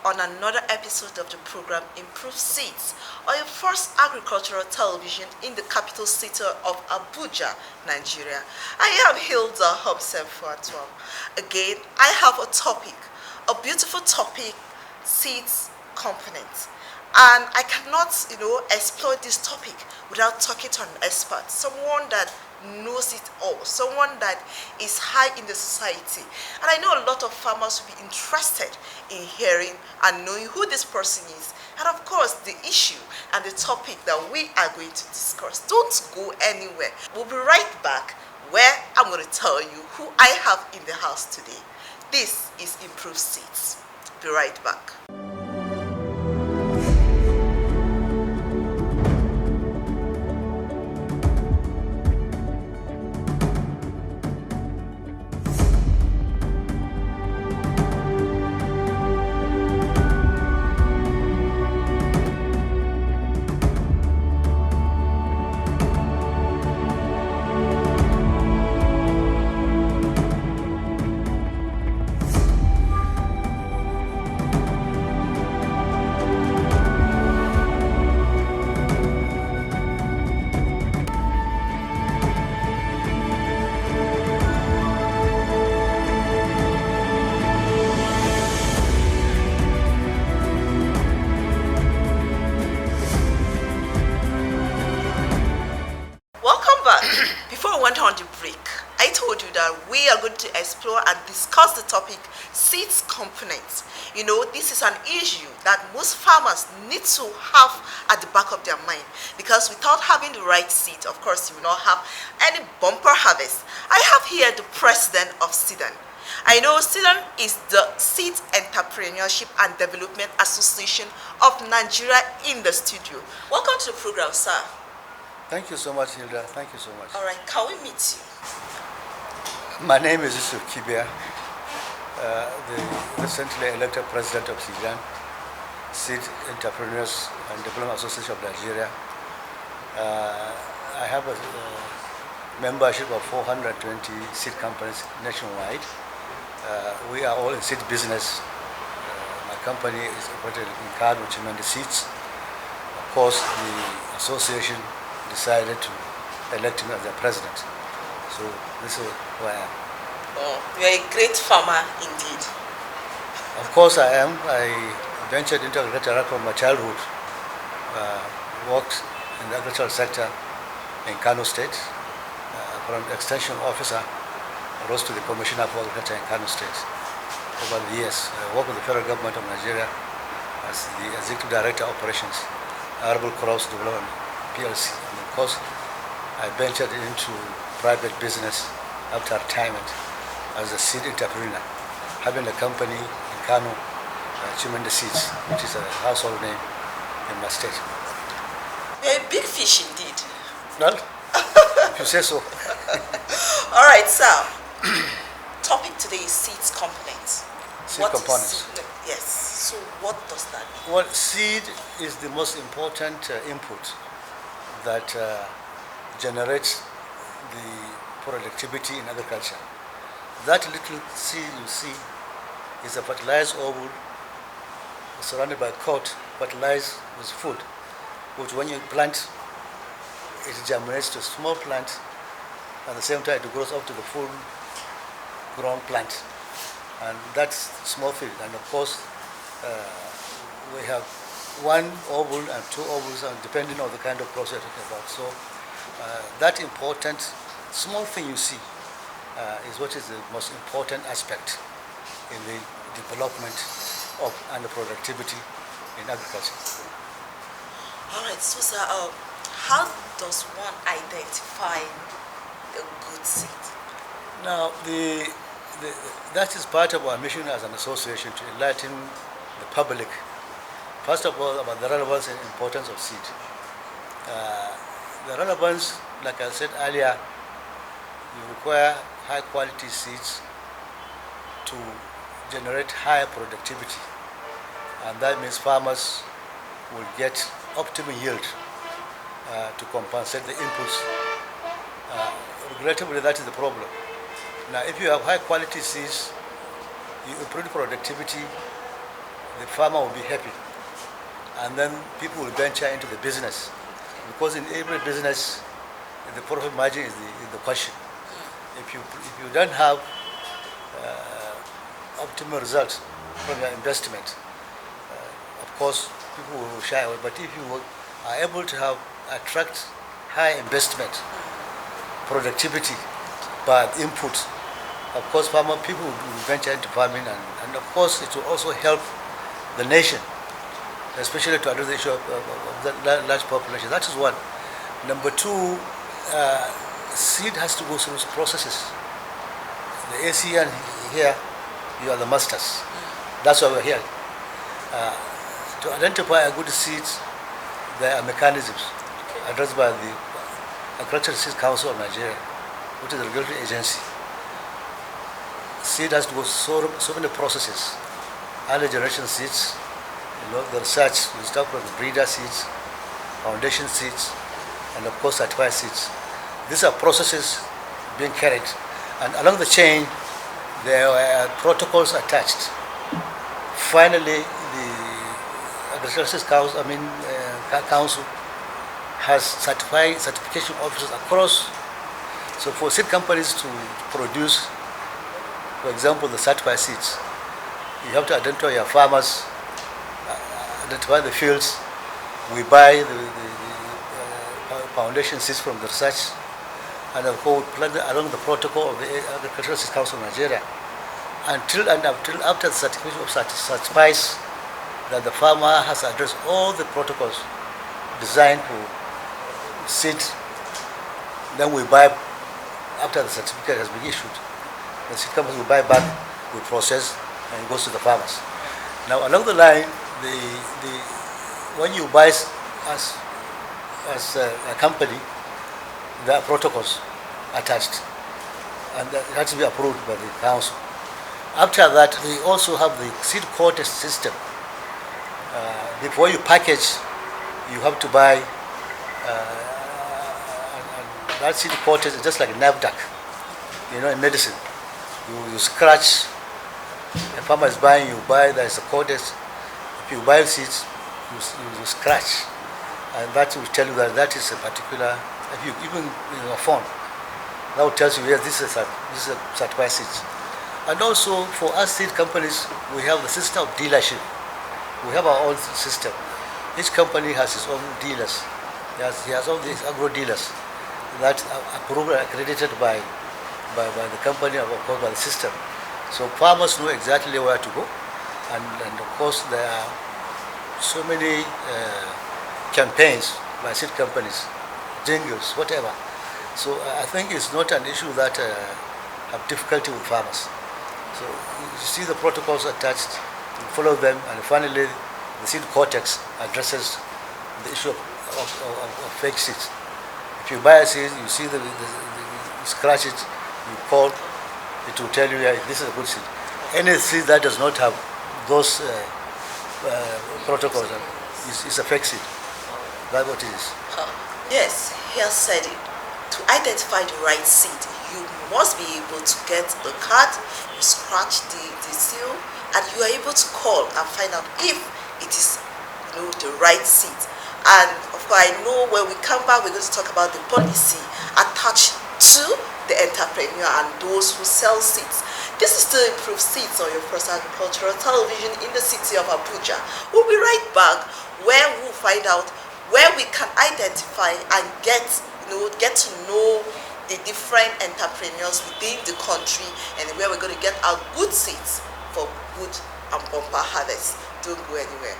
on another episode of the program Improve Seeds, on your first agricultural television in the capital city of Abuja, Nigeria. I am Hilda Hobson Fuatwam. Again, I have a topic, a beautiful topic, seeds components. And I cannot, explore this topic without talking to an expert, someone that knows it all, someone that is high in the society. And I know a lot of farmers will be interested in hearing and knowing who this person is. And of course, the issue and the topic that we are going to discuss. Don't go anywhere. We'll be right back where I'm going to tell you who I have in the house today. This is Improved Seeds. Be right back. Before we went on the break, I told you that we are going to explore and discuss the topic seeds components. This is an issue that most farmers need to have at the back of their mind, because without having the right seed, of course, you will not have any bumper harvest. I have here the president of SIDAN. I know SIDAN is the Seed Entrepreneurship and Development Association of Nigeria in the studio. Welcome to the program, sir. Thank you so much, Hilda. Thank you so much. All right, can we meet you? My name is Yusuf Kibia, the recently elected president of SIDAN, Seed Entrepreneurs and Development Association of Nigeria. I have a membership of 420 seed companies nationwide. We are all in seed business. My company is operated in Kano, Chimende Seeds. Of course, the association decided to elect me as their president. So this is who I am. Oh, you're a great farmer indeed. Of course I am. I ventured into agriculture from my childhood. Worked in the agricultural sector in Kano State. From extension officer, I rose to the commissioner for agriculture in Kano State. Over the years, I worked with the federal government of Nigeria as the executive director of operations, Arable Crops Development PLC. And of course, I ventured into private business after retirement as a seed entrepreneur, having a company in Kano, Chimende Seeds, which is a household name in my state. You're a big fish indeed. Well, if you say so. All right, sir. Topic today is seeds components. Seed components. Yes. So what does that mean? Well, seed is the most important input that generates the productivity in agriculture. That little seed you see is a fertilized ovule surrounded by coat, fertilized with food, which when you plant, it germinates to a small plant. At the same time, it grows up to the full grown plant. And that's small field. And of course, we have one ovule and two ovules, and depending on the kind of process you're talking about. So that important small thing you see is what is the most important aspect in the development of and the productivity in agriculture. All right, so sir, how does one identify a good seed? Now, that is part of our mission as an association, to enlighten the public, first of all, about the relevance and importance of seed. The relevance, like I said earlier, you require high quality seeds to generate higher productivity, and that means farmers will get optimum yield to compensate the inputs. Regrettably, that is the problem. Now, if you have high quality seeds, you improve productivity, the farmer will be happy, and then people will venture into the business, because in every business, the profit margin is the question. If you don't have optimal results from your investment, of course, people will shy away. But if you are able to attract high investment, productivity by input, of course, people will venture into farming, and of course, it will also help the nation, especially to address the issue of the large population. That is one. Number two, seed has to go through processes. The ACN here, you are the masters. That's why we're here. To identify a good seed, there are mechanisms addressed by the Agricultural Seed Council of Nigeria, which is a regulatory agency. Seed has to go through so many processes. Early generation seeds, the research, we start from the breeder seeds, foundation seeds, and of course certified seeds. These are processes being carried, and along the chain there are protocols attached. Finally, the Agricultural Council, Council has certification officers across. So for seed companies to produce, for example, the certified seeds, you have to identify your farmers, identify the fields. We buy the foundation seeds from the research, and of course plan along the protocol of the Agricultural Seed Council of Nigeria until after the certification of certifies that the farmer has addressed all the protocols designed for seed. Then we buy, after the certificate has been issued, the seed companies will buy back, we process, and it goes to the farmers. Now along the line, when you buy as a company, there are protocols attached, and it has to be approved by the council. After that, we also have the seed quota system. Before you package, you have to buy, and that seed quota is just like NAFDAC, in medicine. You scratch, a farmer is buying, you buy, there is a quota. If you buy seeds, you scratch, and that will tell you that is a particular, if you even in a phone, that will tell you, yes, this is a certified seeds. And also for us seed companies, we have the system of dealership. We have our own system. Each company has its own dealers. He has all these agro dealers that are approved and accredited by the company, of course, by the system. So farmers know exactly where to go, and of course there are so many campaigns by seed companies, jingles, whatever. So I think it's not an issue that have difficulty with farmers. So you see the protocols attached, you follow them, and finally the seed cortex addresses the issue of fake seeds. If you buy a seed, you see you scratch it, you call, it will tell you, yeah, this is a good seed. Any seed that does not have those protocols is a fake seed. That's what it is. Yes, he has said it. To identify the right seed, you must be able to get the card, you scratch the seal, and you are able to call and find out if it is the right seed. And of course, I know when we come back, we're going to talk about the policy attached to the entrepreneur and those who sell seeds. This is to improve seeds on your first agricultural television in the city of Abuja. We'll be right back, where we'll find out where we can identify and get to know the different entrepreneurs within the country, and where we're going to get our good seeds for good and bumper harvest. Don't go anywhere.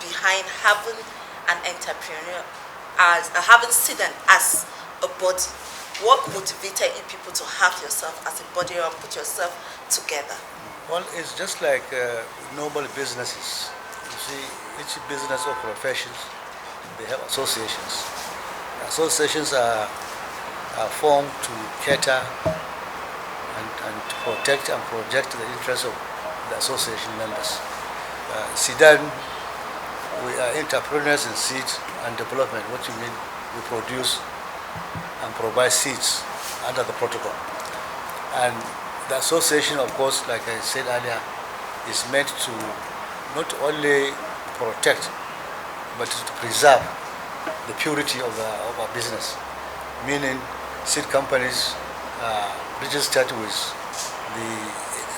behind having an entrepreneur as having SIDAN as a body? What motivated you people to have yourself as a body and put yourself together? Well, it's just like normal businesses. You see, each business or professions, they have associations. Associations are formed to cater and to protect and project the interests of the association members. SIDAN, we are entrepreneurs in seed and development. What you mean? We produce and provide seeds under the protocol. And the association, of course, like I said earlier, is meant to not only protect, but to preserve the purity of our business. Meaning, seed companies registered with the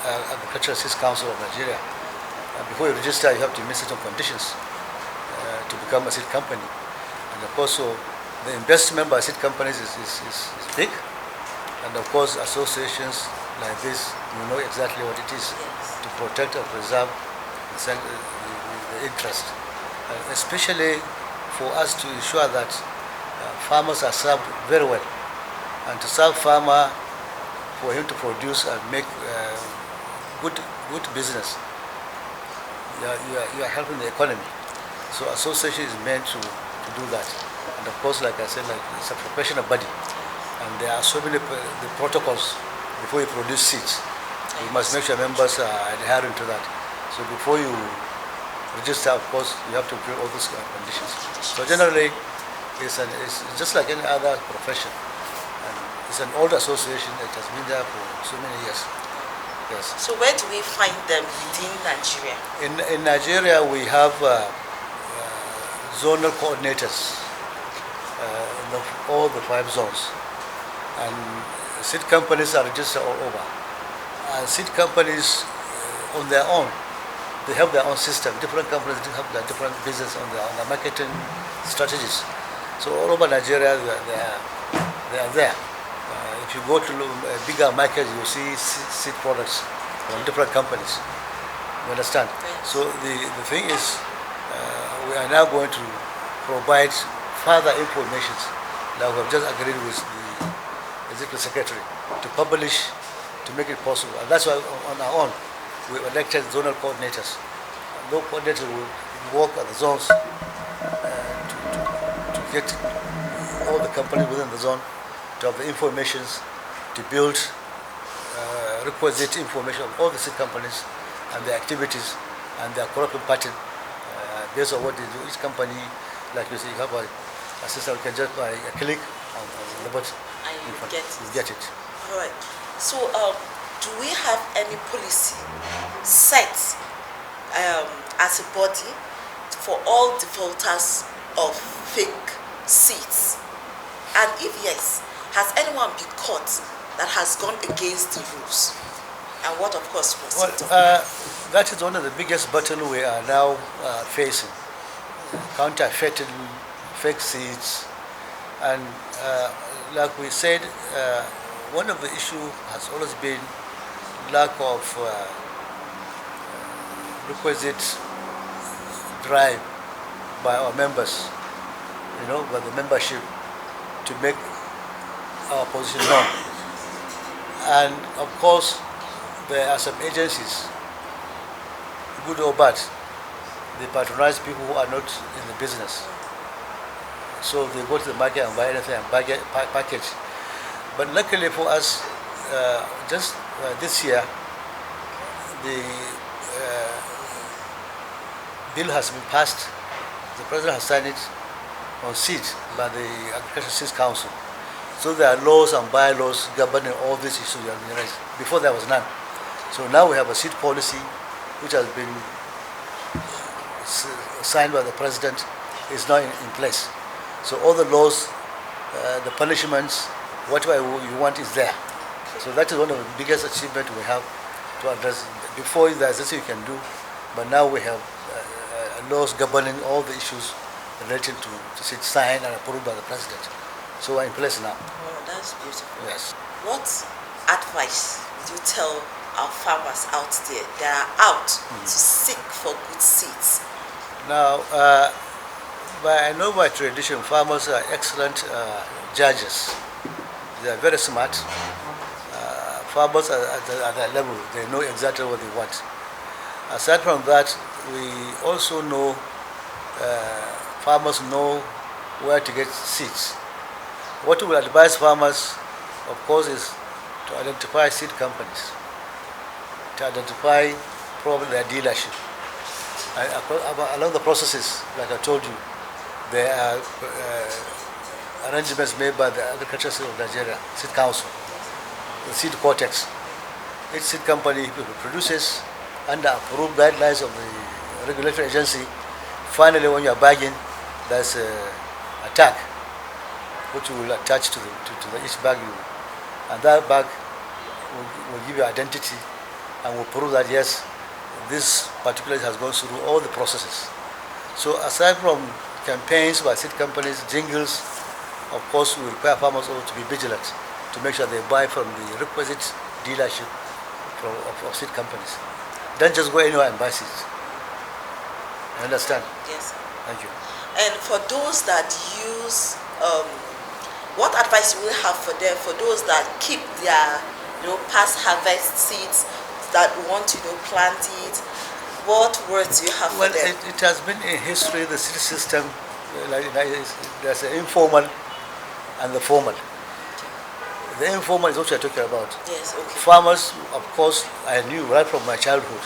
Agricultural Seeds Council of Nigeria. Before you register, you have to meet certain conditions to become a seed company. And of course, so the investment by seed companies is big. And of course, associations like this, you know exactly what it is to protect and preserve the interest. Especially for us to ensure that farmers are served very well. And to serve farmer, for him to produce and make good business, you are helping the economy. So association is meant to do that. And of course, like I said, like it's a professional body, and there are so many the protocols before you produce seeds. You must make sure members are adhering to that. So before you register, of course, you have to fulfill all those conditions. So generally, it's just like any other profession. And it's an old association that has been there for so many years. Yes. So where do we find them within Nigeria? In Nigeria, we have zonal coordinators in all the 5 zones. And seed companies are registered all over. And seed companies on their own, they have their own system. Different companies have their different business on their marketing strategies. So all over Nigeria, they are there. If you go to a bigger market, you see seed products from different companies. You understand? Yes. So the thing is, we are now going to provide further information that we have just agreed with the Executive Secretary to publish, to make it possible. And that's why on our own, we elected zonal coordinators. And those coordinators will work at the zones to get all the companies within the zone to have the informations, to build requisite information of all the seed companies and their activities and their corporate pattern based on what they do. Each company, like you say, you have a system, you can just by a click on the button. And you get it. All right. So, do we have any policy set as a body for all defaulters of fake seeds? And if yes, has anyone been caught that has gone against the rules? And what, of course, was it? That is one of the biggest battles we are now facing. Counterfeiting fake seeds. And like we said, one of the issues has always been lack of requisite drive by our members, by the membership to make our position known. And of course, there are some agencies, good or bad, they patronize people who are not in the business. So they go to the market and buy anything and package. But luckily for us, just this year, the bill has been passed. The president has signed it on seat by the Agricultural Seeds Council. So there are laws and bylaws governing all these issues. Before there was none. So now we have a seed policy which has been signed by the president, is now in place. So all the laws, the punishments, whatever you want is there. So that is one of the biggest achievements we have to address. Before there's nothing you can do, but now we have laws governing all the issues related to seed signed and approved by the president. So we're in place now. Oh, that's beautiful. Yes. What advice would you tell our farmers out there that are out to seek for good seeds? Now, I know by tradition, farmers are excellent judges. They are very smart. Farmers are at that level. They know exactly what they want. Aside from that, we also know farmers know where to get seeds. What we advise farmers, of course, is to identify seed companies, to identify probably their dealership. And along the processes, like I told you, there are arrangements made by the Agricultural State of Nigeria, Seed Council, the Seed Cortex. Each seed company produces under approved guidelines of the regulatory agency. Finally, when you are bagging, there's a tag which you will attach to each bag, and that bag will give you identity and will prove that yes, this particular has gone through all the processes. So aside from campaigns by seed companies, jingles, of course we require farmers also to be vigilant to make sure they buy from the requisite dealership of seed companies. Don't just go anywhere and buy seeds. You understand? Yes. Thank you. And for those that use, what advice will you have for them, for those that keep their, past harvest seeds, that want to, plant it? What words do you have for them? It has been in history, the seed system, there's an informal and the formal. The informal is what you're talking about. Yes, okay. Farmers, of course, I knew right from my childhood.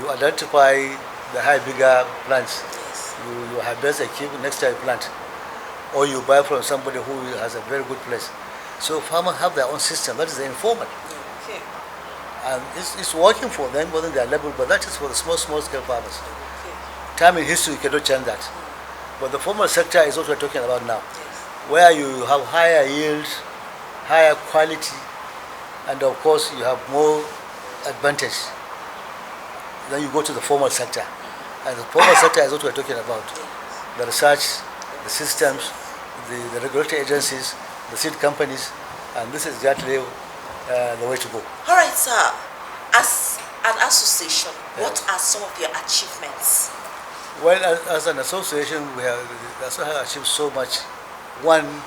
You identify the high, bigger plants. Yes. You harvest a cube next time you plant. Or you buy from somebody who has a very good place. So farmers have their own system. That is the informal. Okay. And it's working for them within their level, but that is for the small scale farmers. Okay. Time in history, you cannot change that. But the formal sector is what we're talking about now, Yes. where you have higher yields, higher quality, and of course you have more advantage. Then you go to the formal sector. And the formal sector is what we're talking about. The research, the systems, the regulatory agencies, the seed companies, and this is exactly the way to go. All right, sir. As an association, what Yes. are some of your achievements? Well, as an association, we have achieved so much. One,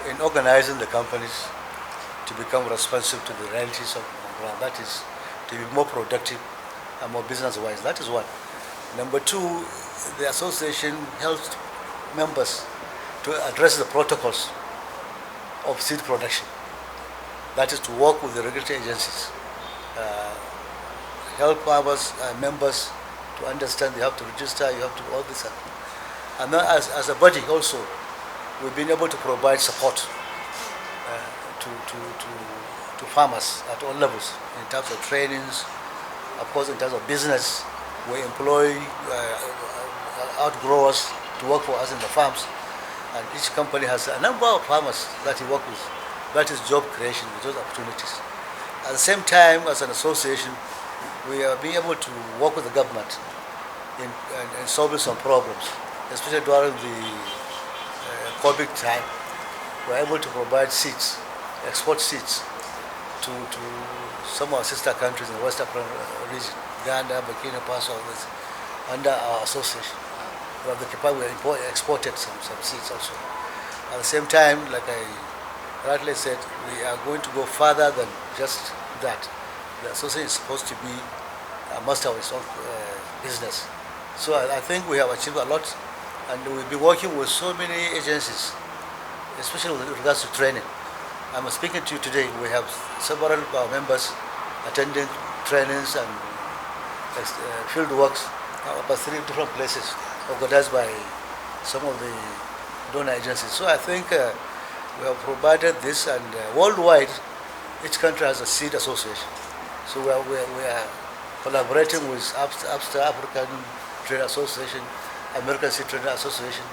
in organizing the companies to become responsive to the realities of the ground. That is, to be more productive and more business-wise. That is one. Number two, the association helps members to address the protocols of seed production. That is to work with the regulatory agencies, help members to understand they have to register, you have to all this. And then as a body also, we've been able to provide support to farmers at all levels in terms of trainings, of course in terms of business. We employ outgrowers to work for us in the farms, and each company has a number of farmers that he works with. That is job creation, those opportunities. At the same time, as an association, we are being able to work with the government in solving some problems, especially during the COVID time. We are able to provide seeds, export seeds to some of our sister countries in the West African region, Ghana, Burkina Faso, under our association. We have the capacity, we exported some seeds also. At the same time, like I rightly said, we are going to go further than just that. The association is supposed to be a master of its own business. So I think we have achieved a lot, and we'll be working with so many agencies, especially with regards to training. I'm speaking to you today. We have several of our members attending trainings and field works about 3 different places organized by some of the donor agencies. So I think we have provided this, and worldwide, each country has a seed association. So we are collaborating with Abster African Trade Association, American Seed Trade Association,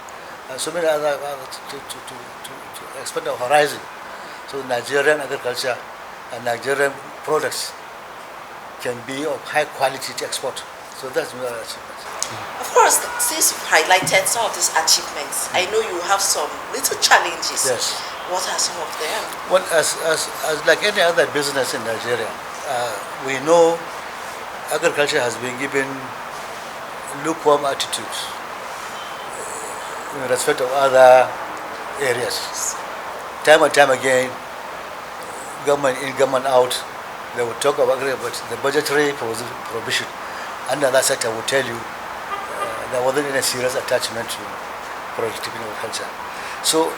and so many other to expand our horizon. So Nigerian agriculture and Nigerian products can be of high quality to export. So that's my achievement. Of course, since you've highlighted some of these achievements, I know you have some little challenges. Yes. What are some of them? Well, as like any other business in Nigeria, we know agriculture has been given lukewarm attitude in respect of other areas. Time and time again, government in, government out, they would talk about the budgetary provision under that sector would tell you there wasn't any serious attachment to productivity in agriculture. So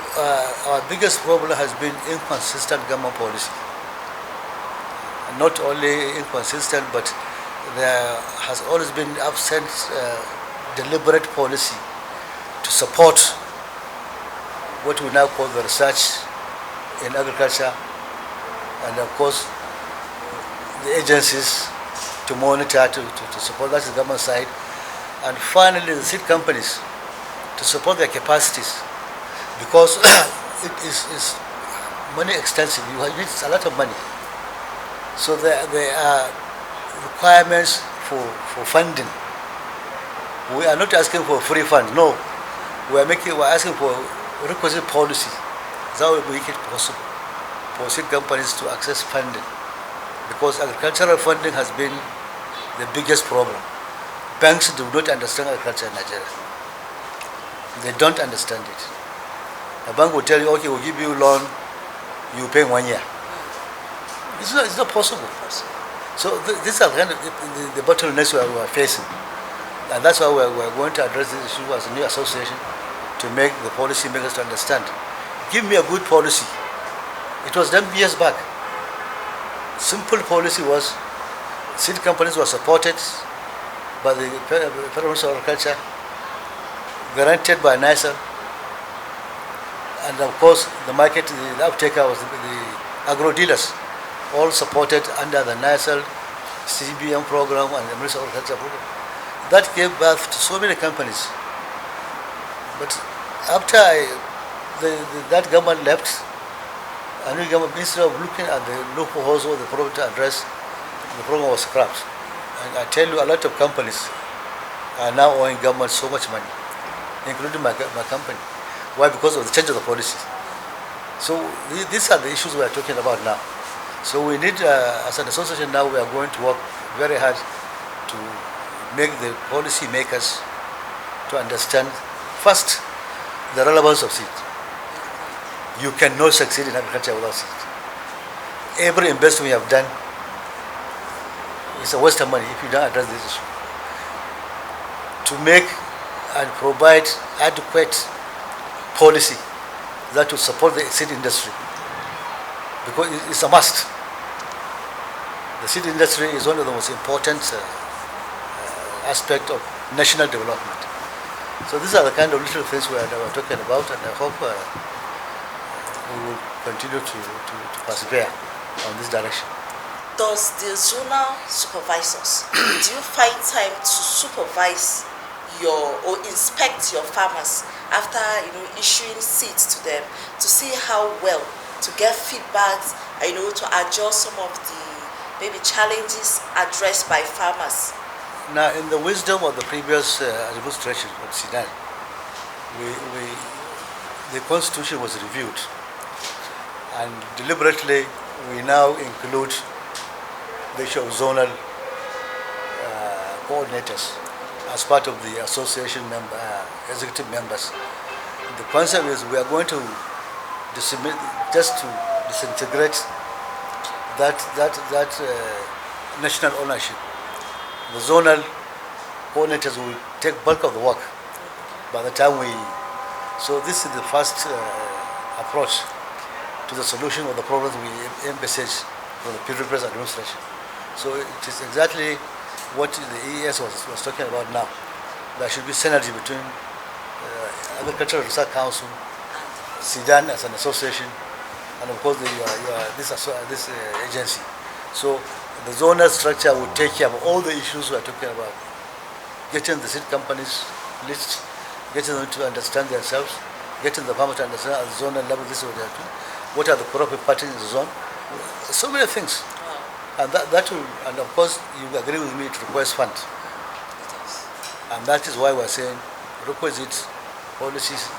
our biggest problem has been inconsistent government policy. Not only inconsistent, but there has always been absent deliberate policy to support what we now call the research in agriculture, and of course the agencies to monitor, to support, that's the government side, and finally the seed companies to support their capacities, because it is money extensive. You need a lot of money. So there are requirements for funding. We are not asking for free funds. No, we're asking for requisite policy that will make it possible for seed companies to access funding, because agricultural funding has been the biggest problem. Banks do not understand agriculture in Nigeria. They don't understand it. A bank will tell you, okay, we'll give you a loan, you pay 1 year. It's not possible. So these are kind of the bottlenecks we are facing. And that's why we're going to address this issue as a new association, to make the policy makers to understand. Give me a good policy. It was done years back. Simple policy was seed companies were supported by the Federal Ministry of Agriculture, guaranteed by NISA, and of course the market, the uptaker was the agro dealers, all supported under the NISA CBM program and the Ministry of Agriculture program. That gave birth to so many companies. But after that government left, a new government, instead of looking at the loopholes of the problem to address, the program was scrapped. And I tell you, a lot of companies are now owing government so much money, including my company. Why? Because of the change of the policy. So these are the issues we are talking about now. So we need, as an association now, we are going to work very hard to make the policy makers to understand, first, the relevance of seed. You cannot succeed in agriculture without seed. Every investment you have done is a waste of money if you don't address this issue. To make and provide adequate policy that will support the seed industry, because it's a must. The seed industry is one of the most important aspects of national development. So these are the kind of little things we are talking about, and I hope we will continue to persevere on this direction. Does the zonal supervisors, do you find time to supervise or inspect your farmers after issuing seeds to them, to see how well, to get feedbacks, to adjust some of the maybe challenges addressed by farmers? Now, in the wisdom of the previous administration of Sudan, the constitution was reviewed, and deliberately we now include the issue of zonal coordinators as part of the association executive members. The concept is we are going to disintegrate that national ownership. The zonal coordinators will take bulk of the work by the time so this is the first approach to the solution of the problems we envisage from the previous administration. So it is exactly what the EES was talking about now. There should be synergy between Agricultural Research Council, Sudan as an association, and of course this agency. So the zonal structure will take care of all the issues we are talking about. Getting the seed companies list, getting them to understand themselves, getting the farmers to understand at the zonal level this is what they are doing. What are the cropping patterns in the zone? So many things. And that will, and of course you agree with me, it requires funds. And that is why we are saying requisite policies.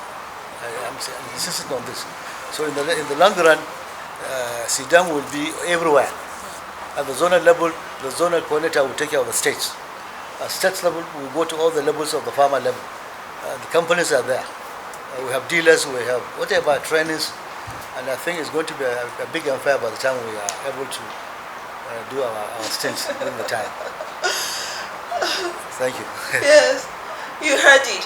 I'm insisting on this. So in the long run, Sudan will be everywhere. At the zonal level, the zonal coordinator will take care of the states. state level, we go to all the levels of the farmer level. The companies are there. We have dealers, we have whatever trainings, and I think it's going to be a big affair by the time we are able to do our stints within the time. Thank you. Yes, you heard it.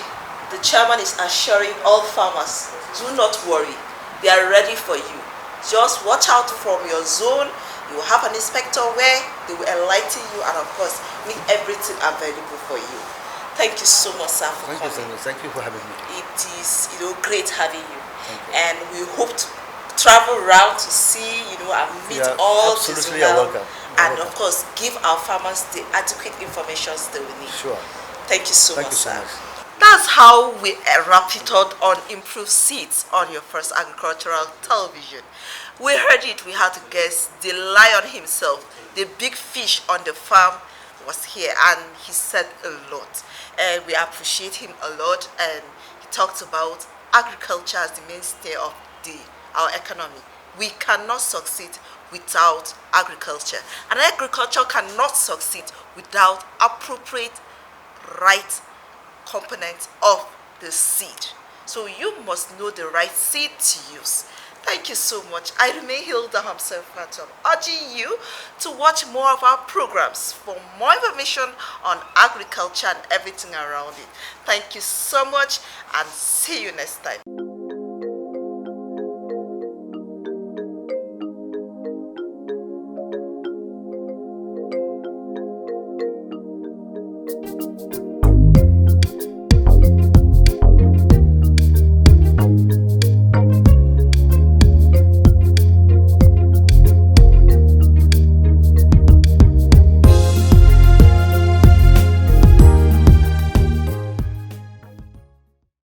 The chairman is assuring all farmers, do not worry, they are ready for you. Just watch out from your zone. You will have an inspector where they will enlighten you and of course make everything available for you. Thank you so much, sir, for coming. Thank you for having me. It is great having you. And we hope to travel around to see, and meet all the absolutely, you're welcome. And of course, give our farmers the adequate information they will need. Sure. Thank you so Thank much, you so sir. much. That's how we wrap it up on Improved Seeds on your first agricultural television. We heard it, we had to guess the lion himself, the big fish on the farm was here and he said a lot. And we appreciate him a lot, and he talked about agriculture as the mainstay of our economy. We cannot succeed without agriculture, and agriculture cannot succeed without appropriate right components of the seed. So you must know the right seed to use. Thank you so much. I remain Hilda Hamsen-Fatom, urging you to watch more of our programs for more information on agriculture and everything around it. Thank you so much and see you next time.